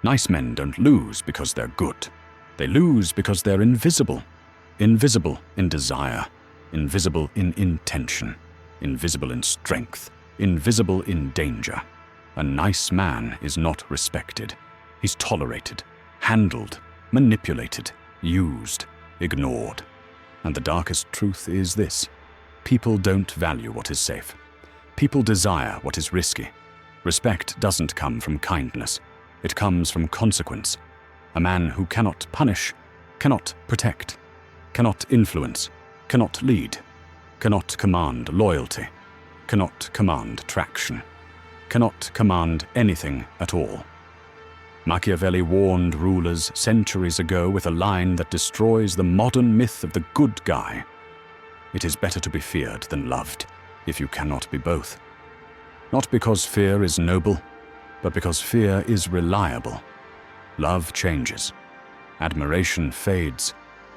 Nice men don't lose because they're good. They lose because they're invisible. Invisible in desire, invisible in intention, invisible in strength, invisible in danger. A nice man is not respected. He's tolerated, handled, manipulated, used, ignored. And the darkest truth is this: people don't value what is safe. People desire what is risky. Respect doesn't come from kindness. It comes from consequence. A man who cannot punish, cannot protect, cannot influence, cannot lead, cannot command loyalty, cannot command traction, cannot command anything at all. Machiavelli warned rulers centuries ago with a line that destroys the modern myth of the good guy. It is better to be feared than loved, if you cannot be both. Not because fear is noble, but because fear is reliable. Love changes. Admiration fades.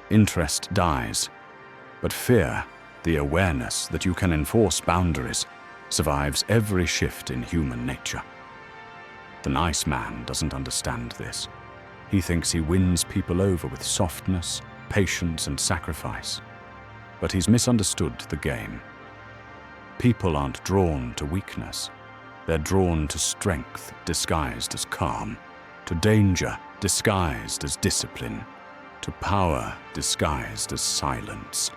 Interest dies. But fear, the awareness that you can enforce boundaries, survives every shift in human nature. The nice man doesn't understand this. He thinks he wins people over with softness, patience, and sacrifice. But he's misunderstood the game. People aren't drawn to weakness. They're drawn to strength disguised as calm, to danger disguised as discipline, to power disguised as silence.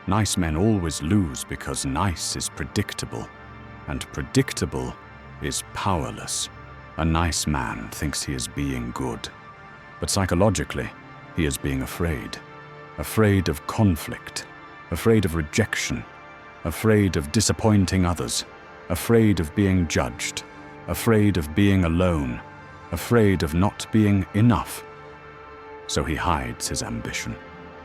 Nice men always lose because nice is predictable, and predictable is powerless. A nice man thinks he is being good, but psychologically, he is being afraid. Afraid of conflict, afraid of rejection, afraid of disappointing others, afraid of being judged, afraid of being alone, afraid of not being enough. So he hides his ambition.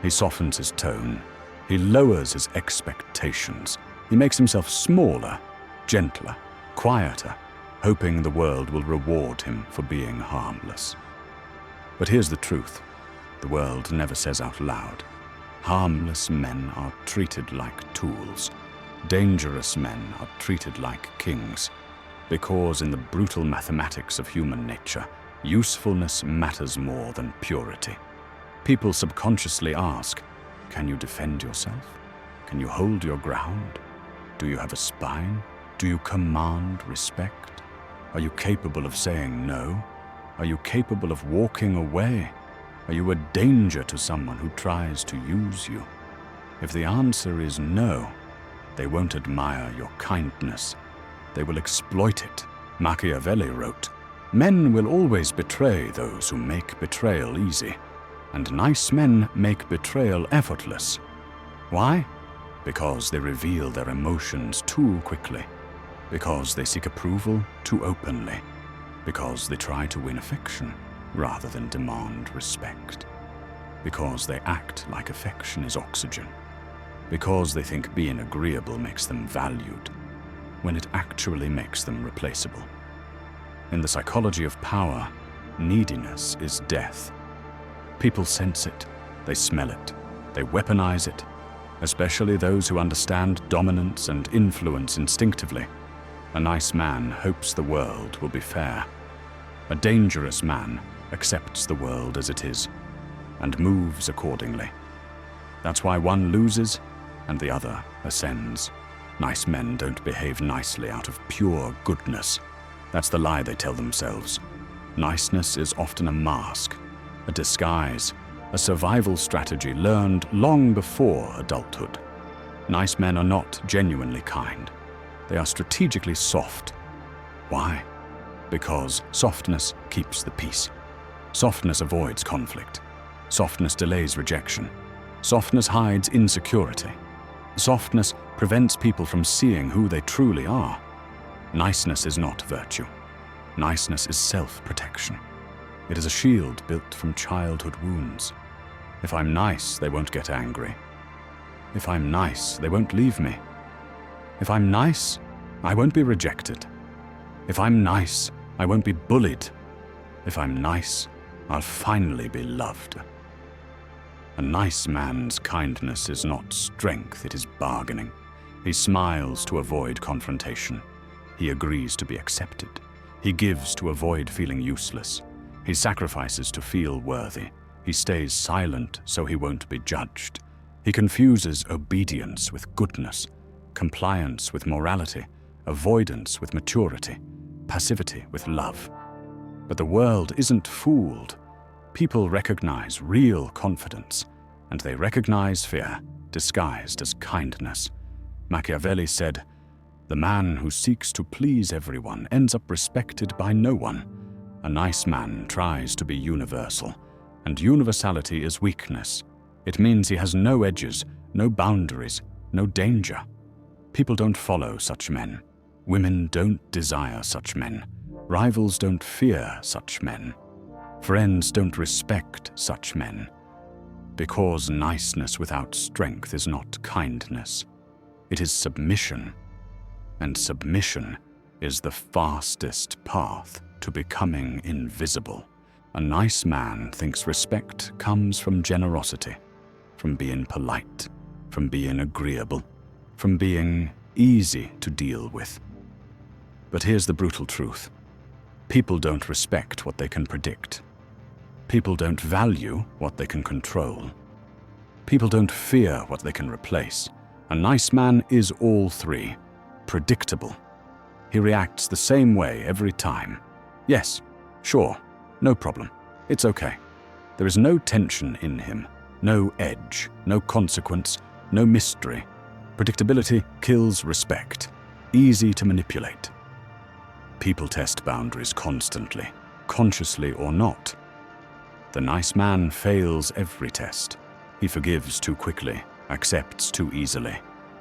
He softens his tone. He lowers his expectations. He makes himself smaller, gentler, quieter, hoping the world will reward him for being harmless. But here's the truth. The world never says out loud. Harmless men are treated like tools. Dangerous men are treated like kings. Because in the brutal mathematics of human nature, usefulness matters more than purity. People subconsciously ask, can you defend yourself? Can you hold your ground? Do you have a spine? Do you command respect? Are you capable of saying no? Are you capable of walking away? Are you a danger to someone who tries to use you? If the answer is no, they won't admire your kindness. They will exploit it. Machiavelli wrote, "Men will always betray those who make betrayal easy, and nice men make betrayal effortless." Why? Because they reveal their emotions too quickly. Because they seek approval too openly. Because they try to win affection rather than demand respect. Because they act like affection is oxygen. Because they think being agreeable makes them valued, when it actually makes them replaceable. In the psychology of power, neediness is death. People sense it, they smell it, they weaponize it, especially those who understand dominance and influence instinctively. A nice man hopes the world will be fair. A dangerous man accepts the world as it is and moves accordingly. That's why one loses and the other ascends. Nice men don't behave nicely out of pure goodness. That's the lie they tell themselves. Niceness is often a mask, a disguise, a survival strategy learned long before adulthood. Nice men are not genuinely kind. They are strategically soft. Why? Because softness keeps the peace. Softness avoids conflict. Softness delays rejection. Softness hides insecurity. Softness prevents people from seeing who they truly are. Niceness is not virtue. Niceness is self-protection. It is a shield built from childhood wounds. If I'm nice, they won't get angry. If I'm nice, they won't leave me. If I'm nice, I won't be rejected. If I'm nice, I won't be bullied. If I'm nice, I'll finally be loved. A nice man's kindness is not strength, it is bargaining. He smiles to avoid confrontation. He agrees to be accepted. He gives to avoid feeling useless. He sacrifices to feel worthy. He stays silent so he won't be judged. He confuses obedience with goodness, compliance with morality, avoidance with maturity, passivity with love. But the world isn't fooled. People recognize real confidence, and they recognize fear disguised as kindness. Machiavelli said, "The man who seeks to please everyone ends up respected by no one. A nice man tries to be universal, and universality is weakness. It means he has no edges, no boundaries, no danger. People don't follow such men. Women don't desire such men. Rivals don't fear such men. Friends don't respect such men. Because niceness without strength is not kindness. It is submission, and submission is the fastest path to becoming invisible. A nice man thinks respect comes from generosity, from being polite, from being agreeable, from being easy to deal with. But here's the brutal truth. People don't respect what they can predict. People don't value what they can control. People don't fear what they can replace. A nice man is all three. Predictable. He reacts the same way every time. Yes, sure, no problem. It's okay. There is no tension in him, no edge, no consequence, no mystery. Predictability kills respect. Easy to manipulate. People test boundaries constantly, consciously or not. The nice man fails every test. He forgives too quickly, accepts too easily,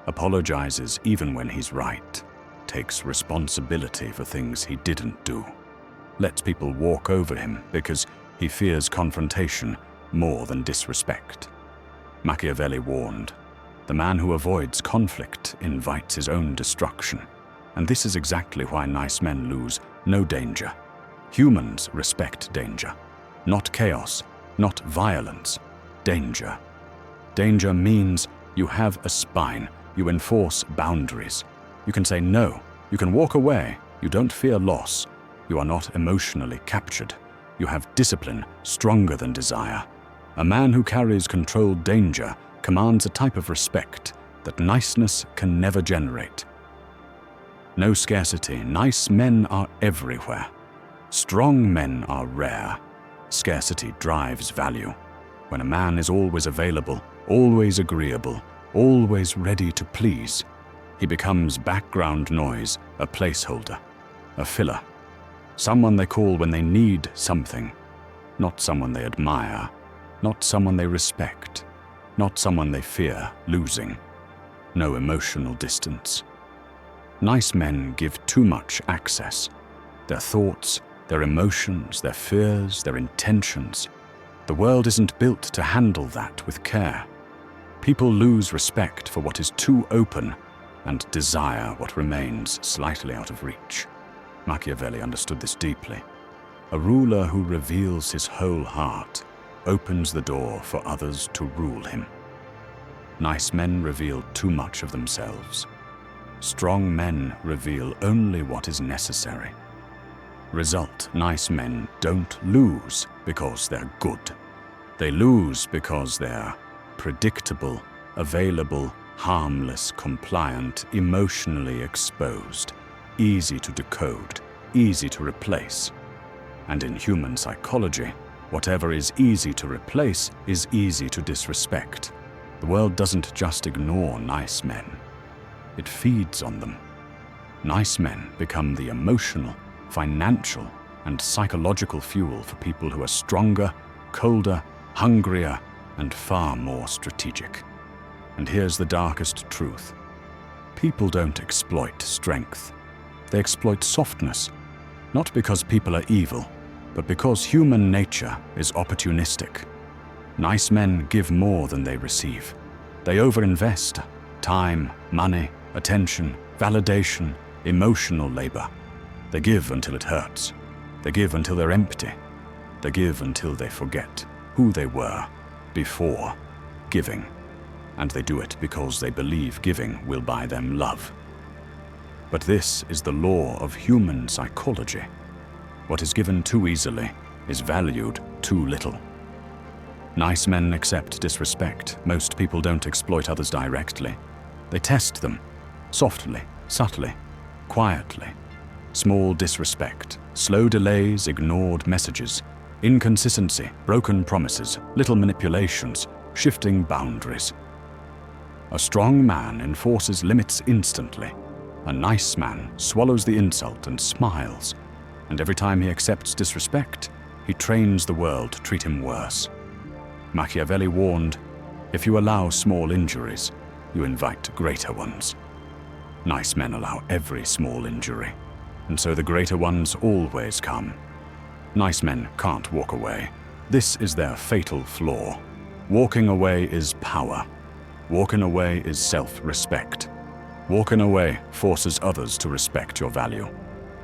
apologizes even when he's right, takes responsibility for things he didn't do, lets people walk over him because he fears confrontation more than disrespect. Machiavelli warned, "The man who avoids conflict invites his own destruction." And this is exactly why nice men lose no danger. Humans respect danger. Not chaos, not violence, danger. Danger means you have a spine, you enforce boundaries. You can say no, you can walk away, you don't fear loss, you are not emotionally captured. You have discipline stronger than desire. A man who carries controlled danger commands a type of respect that niceness can never generate. No scarcity, nice men are everywhere. Strong men are rare. Scarcity drives value. When a man is always available, always agreeable, always ready to please, he becomes background noise, a placeholder, a filler. Someone they call when they need something, not someone they admire, not someone they respect, not someone they fear losing. No emotional distance. Nice men give too much access. Their thoughts, their emotions, their fears, their intentions. The world isn't built to handle that with care. People lose respect for what is too open and desire what remains slightly out of reach. Machiavelli understood this deeply. A ruler who reveals his whole heart opens the door for others to rule him. Nice men reveal too much of themselves. Strong men reveal only what is necessary. Result, nice men don't lose because they're good. They lose because they're predictable, available, harmless, compliant, emotionally exposed, easy to decode, easy to replace. And in human psychology, whatever is easy to replace is easy to disrespect. The world doesn't just ignore nice men. It feeds on them. Nice men become the emotional, financial, and psychological fuel for people who are stronger, colder, hungrier, and far more strategic. And here's the darkest truth. People don't exploit strength. They exploit softness, not because people are evil, but because human nature is opportunistic. Nice men give more than they receive. They overinvest time, money, attention, validation, emotional labor. They give until it hurts. They give until they're empty. They give until they forget who they were before giving. And they do it because they believe giving will buy them love. But this is the law of human psychology. What is given too easily is valued too little. Nice men accept disrespect. Most people don't exploit others directly. They test them, softly, subtly, quietly. Small disrespect, slow delays, ignored messages, inconsistency, broken promises, little manipulations, shifting boundaries. A strong man enforces limits instantly. A nice man swallows the insult and smiles, and every time he accepts disrespect, he trains the world to treat him worse. Machiavelli warned, if you allow small injuries, you invite greater ones. Nice men allow every small injury, and so the greater ones always come. Nice men can't walk away. This is their fatal flaw. Walking away is power. Walking away is self-respect. Walking away forces others to respect your value.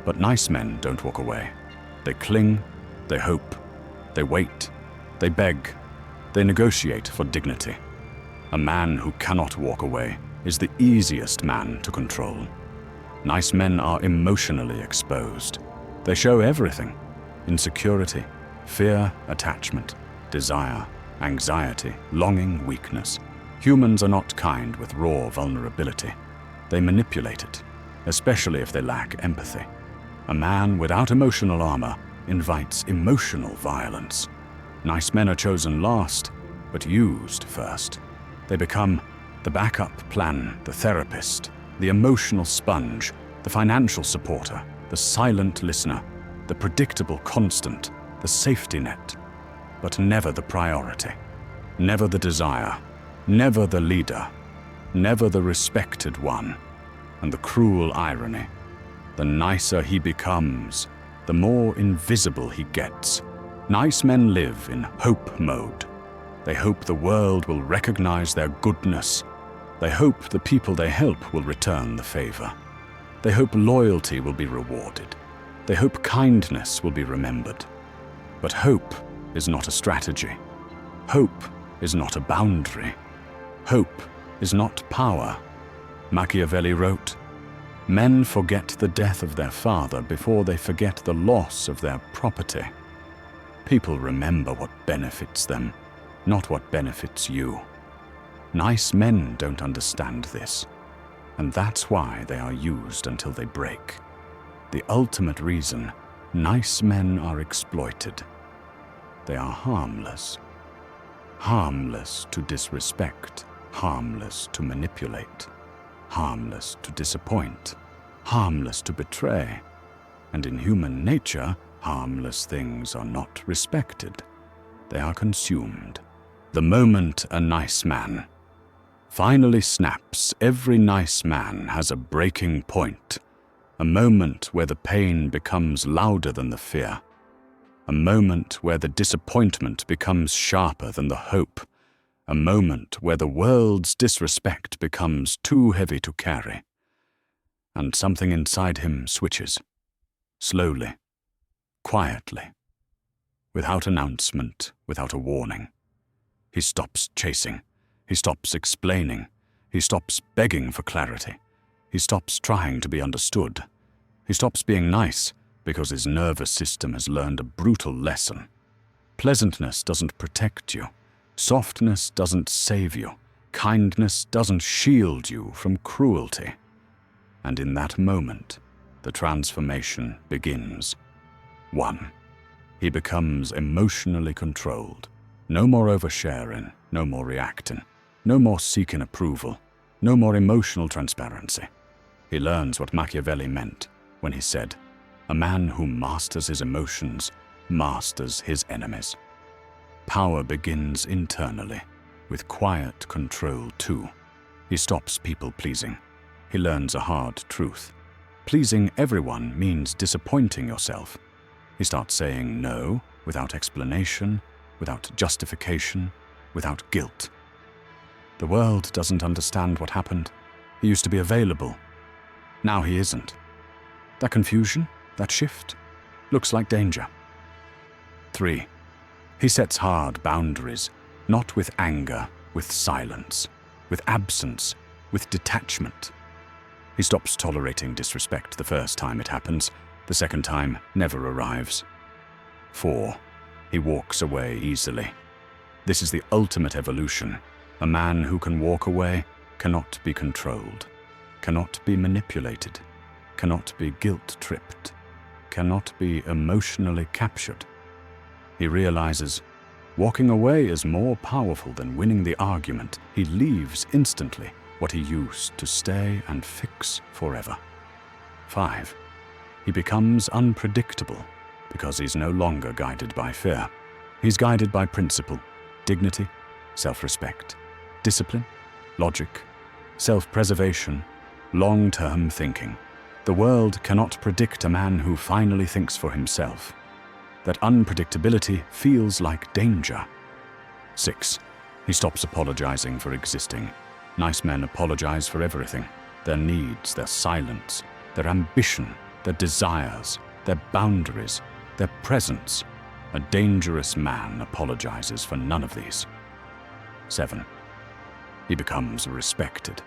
But nice men don't walk away. They cling, they hope, they wait, they beg, they negotiate for dignity. A man who cannot walk away is the easiest man to control. Nice men are emotionally exposed. They show everything: insecurity, fear, attachment, desire, anxiety, longing, weakness. Humans are not kind with raw vulnerability. They manipulate it, especially if they lack empathy. A man without emotional armor invites emotional violence. Nice men are chosen last, but used first. They become the backup plan, the therapist, the emotional sponge, the financial supporter, the silent listener, the predictable constant, the safety net, but never the priority, never the desire, never the leader, never the respected one. And the cruel irony, the nicer he becomes, the more invisible he gets. Nice men live in hope mode. They hope the world will recognize their goodness. They hope the people they help will return the favor. They hope loyalty will be rewarded. They hope kindness will be remembered. But hope is not a strategy. Hope is not a boundary. Hope is not power. Machiavelli wrote, "Men forget the death of their father before they forget the loss of their property." People remember what benefits them, not what benefits you. Nice men don't understand this, and that's why they are used until they break. The ultimate reason nice men are exploited. They are harmless. Harmless to disrespect, harmless to manipulate, harmless to disappoint, harmless to betray. And in human nature, harmless things are not respected. They are consumed. The moment a nice man finally snaps, every nice man has a breaking point, a moment where the pain becomes louder than the fear, a moment where the disappointment becomes sharper than the hope, a moment where the world's disrespect becomes too heavy to carry. And something inside him switches, slowly, quietly, without announcement, without a warning. He stops chasing. He stops explaining. He stops begging for clarity. He stops trying to be understood. He stops being nice because his nervous system has learned a brutal lesson. Pleasantness doesn't protect you. Softness doesn't save you. Kindness doesn't shield you from cruelty. And in that moment, the transformation begins. 1. He becomes emotionally controlled. No more oversharing, no more reacting, no more seeking approval, no more emotional transparency. He learns what Machiavelli meant when he said, "A man who masters his emotions masters his enemies." Power begins internally, with quiet control too. He stops people-pleasing. He learns a hard truth. Pleasing everyone means disappointing yourself. He starts saying no without explanation, without justification, without guilt. The world doesn't understand what happened. He used to be available. Now he isn't. That confusion, that shift, looks like danger. 3. He sets hard boundaries, not with anger, with silence, with absence, with detachment. He stops tolerating disrespect the first time it happens. The second time never arrives. 4. He walks away easily. This is the ultimate evolution. A man who can walk away cannot be controlled, cannot be manipulated, cannot be guilt-tripped, cannot be emotionally captured. He realizes walking away is more powerful than winning the argument. He leaves instantly what he used to stay and fix forever. 5. He becomes unpredictable because he's no longer guided by fear. He's guided by principle, dignity, self-respect, discipline, logic, self-preservation, long-term thinking. The world cannot predict a man who finally thinks for himself. That unpredictability feels like danger. 6. He stops apologizing for existing. Nice men apologize for everything. Their needs, their silence, their ambition, their desires, their boundaries, their presence. A dangerous man apologizes for none of these. 7. He becomes respected,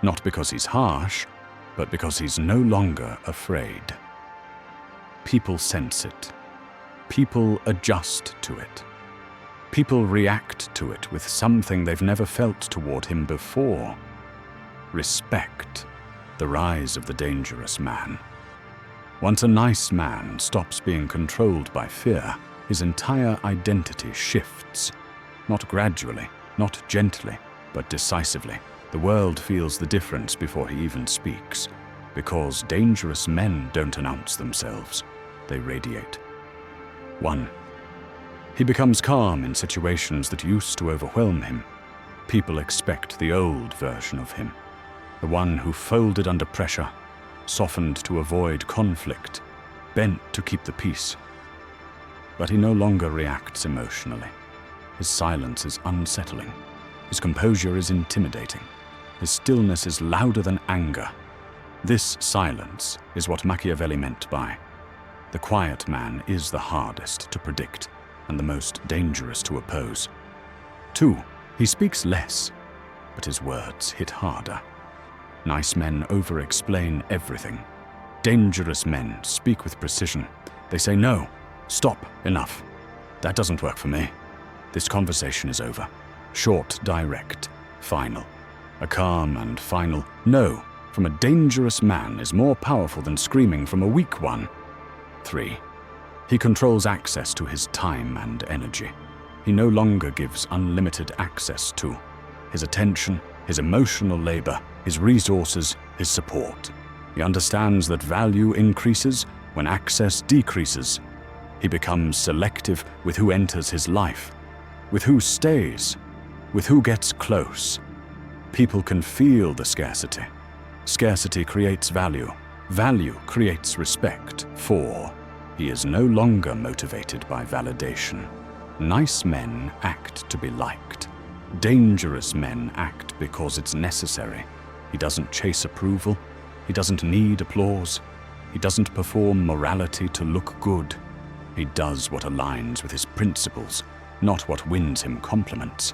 not because he's harsh, but because he's no longer afraid. People sense it. People adjust to it. People react to it with something they've never felt toward him before. Respect, the rise of the dangerous man. Once a nice man stops being controlled by fear, his entire identity shifts. Not gradually, not gently, but decisively. The world feels the difference before he even speaks, because dangerous men don't announce themselves, they radiate. 1. He becomes calm in situations that used to overwhelm him. People expect the old version of him, the one who folded under pressure, softened to avoid conflict, bent to keep the peace. But he no longer reacts emotionally. His silence is unsettling. His composure is intimidating. His stillness is louder than anger. This silence is what Machiavelli meant by, the quiet man is the hardest to predict and the most dangerous to oppose. 2. He speaks less, but his words hit harder. Nice men over-explain everything. Dangerous men speak with precision. They say, no, stop, enough. That doesn't work for me. This conversation is over. Short, direct, final. A calm and final no from a dangerous man is more powerful than screaming from a weak one. 3. He controls access to his time and energy. He no longer gives unlimited access to his attention, his emotional labor, his resources, his support. He understands that value increases when access decreases. He becomes selective with who enters his life, with who stays, with who gets close. People can feel the scarcity. Scarcity creates value. Value creates respect. 4. He is no longer motivated by validation. Nice men act to be liked. Dangerous men act because it's necessary. He doesn't chase approval. He doesn't need applause. He doesn't perform morality to look good. He does what aligns with his principles, not what wins him compliments.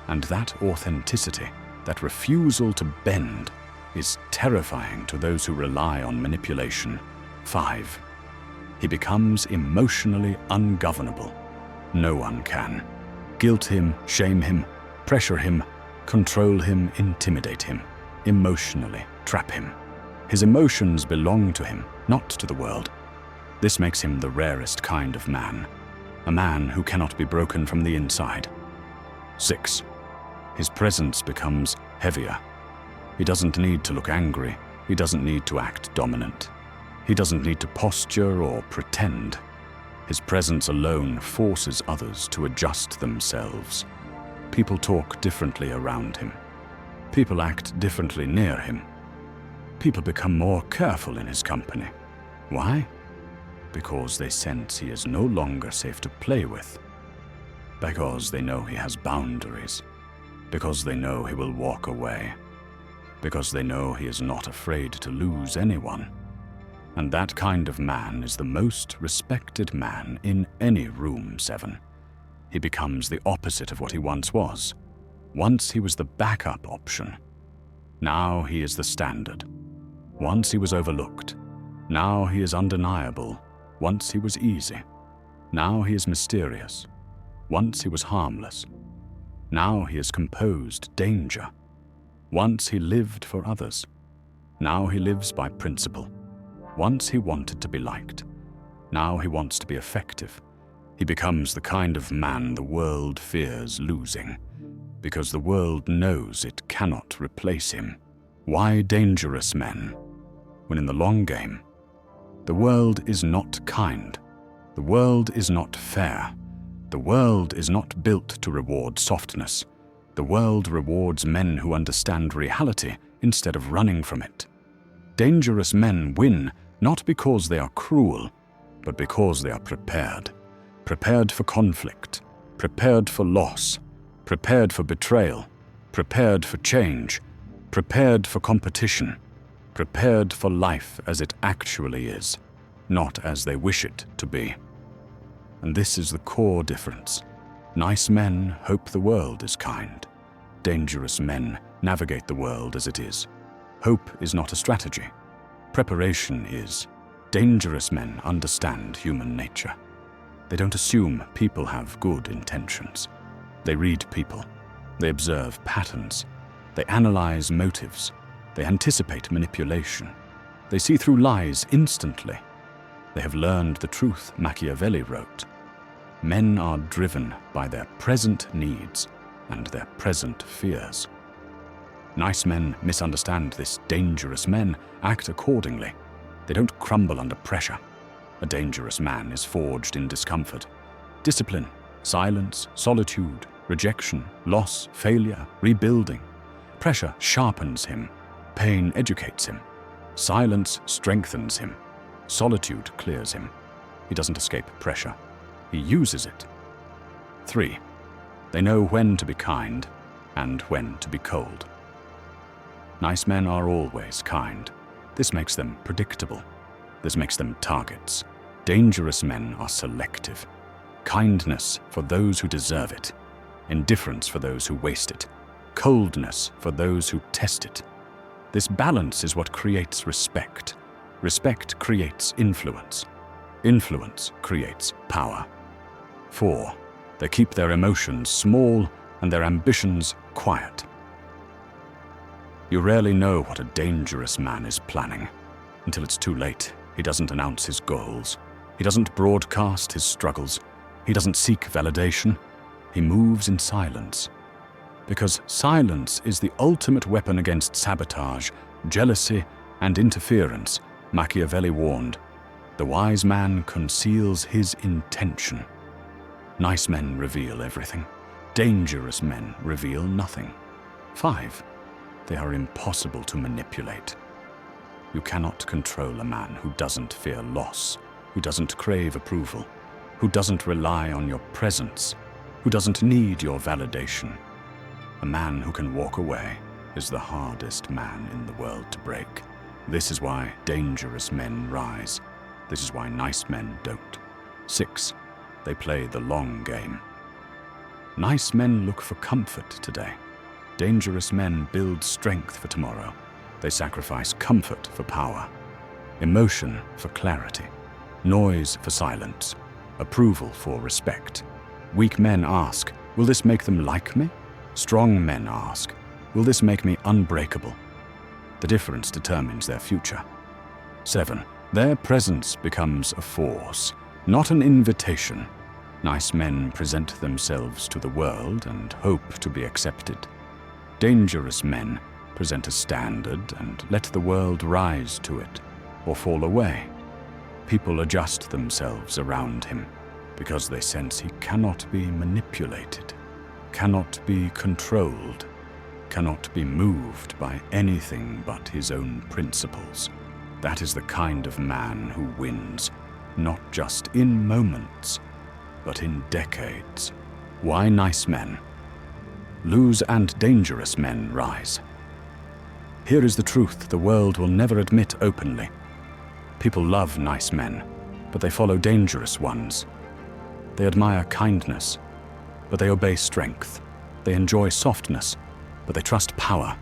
And that authenticity, that refusal to bend, is terrifying to those who rely on manipulation. 5. He becomes emotionally ungovernable. No one can. Guilt him, shame him, pressure him, control him, intimidate him, emotionally trap him. His emotions belong to him, not to the world. This makes him the rarest kind of man, a man who cannot be broken from the inside. 6. His presence becomes heavier. He doesn't need to look angry. He doesn't need to act dominant. He doesn't need to posture or pretend. His presence alone forces others to adjust themselves. People talk differently around him. People act differently near him. People become more careful in his company. Why? Because they sense he is no longer safe to play with. Because they know he has boundaries. Because they know he will walk away. Because they know he is not afraid to lose anyone. And that kind of man is the most respected man in any room, 7. He becomes the opposite of what he once was. Once he was the backup option. Now he is the standard. Once he was overlooked. Now he is undeniable. Once he was easy. Now he is mysterious. Once he was harmless. Now he has composed danger. Once he lived for others. Now he lives by principle. Once he wanted to be liked. Now he wants to be effective. He becomes the kind of man the world fears losing, because the world knows it cannot replace him. Why dangerous men? When in the long game, the world is not kind. The world is not fair. The world is not built to reward softness. The world rewards men who understand reality instead of running from it. Dangerous men win not because they are cruel, but because they are prepared. Prepared for conflict, prepared for loss, prepared for betrayal, prepared for change, prepared for competition, prepared for life as it actually is, not as they wish it to be. And this is the core difference. Nice men hope the world is kind. Dangerous men navigate the world as it is. Hope is not a strategy. Preparation is. Dangerous men understand human nature. They don't assume people have good intentions. They read people. They observe patterns. They analyze motives. They anticipate manipulation. They see through lies instantly. They have learned the truth Machiavelli wrote. Men are driven by their present needs and their present fears. Nice men misunderstand this. Dangerous men act accordingly. They don't crumble under pressure. A dangerous man is forged in discomfort. Discipline, silence, solitude, rejection, loss, failure, rebuilding. Pressure sharpens him. Pain educates him. Silence strengthens him. Solitude clears him. He doesn't escape pressure. He uses it. 3. They know when to be kind and when to be cold. Nice men are always kind. This makes them predictable. This makes them targets. Dangerous men are selective. Kindness for those who deserve it. Indifference for those who waste it. Coldness for those who test it. This balance is what creates respect. Respect creates influence. Influence creates power. 4. They keep their emotions small and their ambitions quiet. You rarely know what a dangerous man is planning. Until it's too late, he doesn't announce his goals. He doesn't broadcast his struggles. He doesn't seek validation. He moves in silence. Because silence is the ultimate weapon against sabotage, jealousy, and interference, Machiavelli warned. The wise man conceals his intention. Nice men reveal everything. Dangerous men reveal nothing. 5. They are impossible to manipulate. You cannot control a man who doesn't fear loss, who doesn't crave approval, who doesn't rely on your presence, who doesn't need your validation. A man who can walk away is the hardest man in the world to break. This is why dangerous men rise. This is why nice men don't. 6. They play the long game. Nice men look for comfort today. Dangerous men build strength for tomorrow. They sacrifice comfort for power, emotion for clarity, noise for silence, approval for respect. Weak men ask, will this make them like me? Strong men ask, will this make me unbreakable? The difference determines their future. 7. Their presence becomes a force, not an invitation. Nice men present themselves to the world and hope to be accepted. Dangerous men present a standard and let the world rise to it or fall away. People adjust themselves around him because they sense he cannot be manipulated, cannot be controlled, cannot be moved by anything but his own principles. That is the kind of man who wins, not just in moments, but in decades. Why nice men lose and dangerous men rise? Here is the truth the world will never admit openly. People love nice men, but they follow dangerous ones. They admire kindness, but they obey strength. They enjoy softness, but they trust power.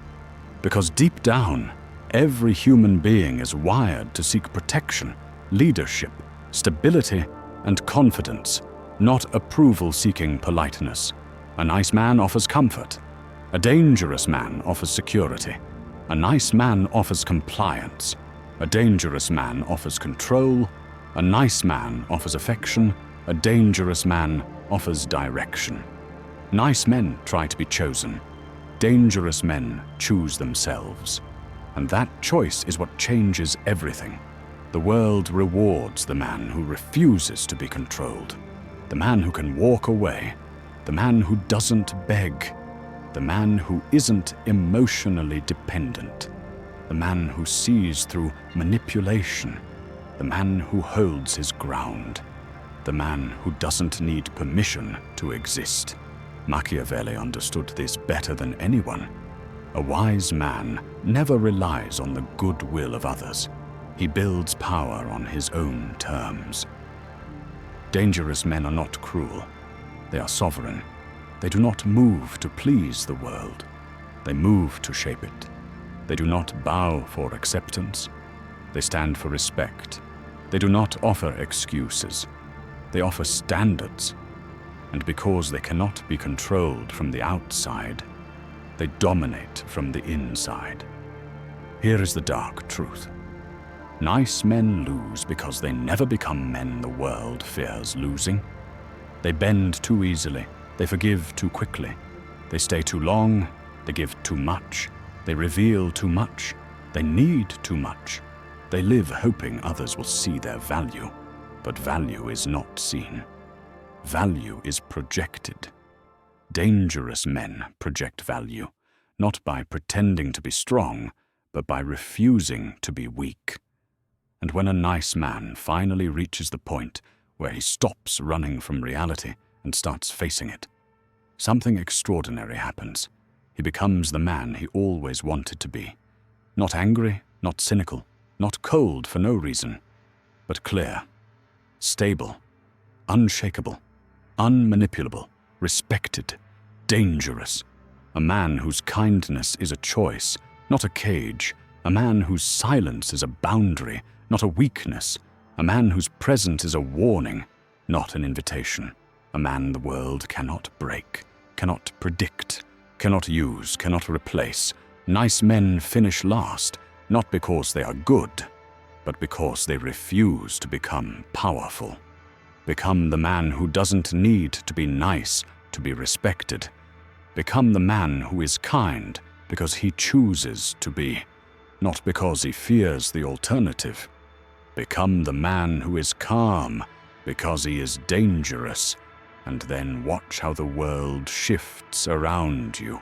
Because deep down, every human being is wired to seek protection, leadership, stability, and confidence, not approval-seeking politeness. A nice man offers comfort. A dangerous man offers security. A nice man offers compliance. A dangerous man offers control. A nice man offers affection. A dangerous man offers direction. Nice men try to be chosen. Dangerous men choose themselves. And that choice is what changes everything. The world rewards the man who refuses to be controlled, the man who can walk away, the man who doesn't beg, the man who isn't emotionally dependent, the man who sees through manipulation, the man who holds his ground, the man who doesn't need permission to exist. Machiavelli understood this better than anyone. A wise man never relies on the goodwill of others. He builds power on his own terms. Dangerous men are not cruel. They are sovereign. They do not move to please the world. They move to shape it. They do not bow for acceptance. They stand for respect. They do not offer excuses. They offer standards. And because they cannot be controlled from the outside, they dominate from the inside. Here is the dark truth. Nice men lose because they never become men the world fears losing. They bend too easily. They forgive too quickly. They stay too long. They give too much. They reveal too much. They need too much. They live hoping others will see their value. But value is not seen. Value is projected. Dangerous men project value, not by pretending to be strong, but by refusing to be weak. And when a nice man finally reaches the point where he stops running from reality and starts facing it, something extraordinary happens. He becomes the man he always wanted to be. Not angry, not cynical, not cold for no reason, but clear, stable, unshakable, unmanipulable, respected, dangerous. A man whose kindness is a choice, not a cage. A man whose silence is a boundary, not a weakness. A man whose presence is a warning, not an invitation. A man the world cannot break, cannot predict, cannot use, cannot replace. Nice men finish last, not because they are good, but because they refuse to become powerful. Become the man who doesn't need to be nice to be respected. Become the man who is kind because he chooses to be, not because he fears the alternative. Become the man who is calm because he is dangerous, and then watch how the world shifts around you.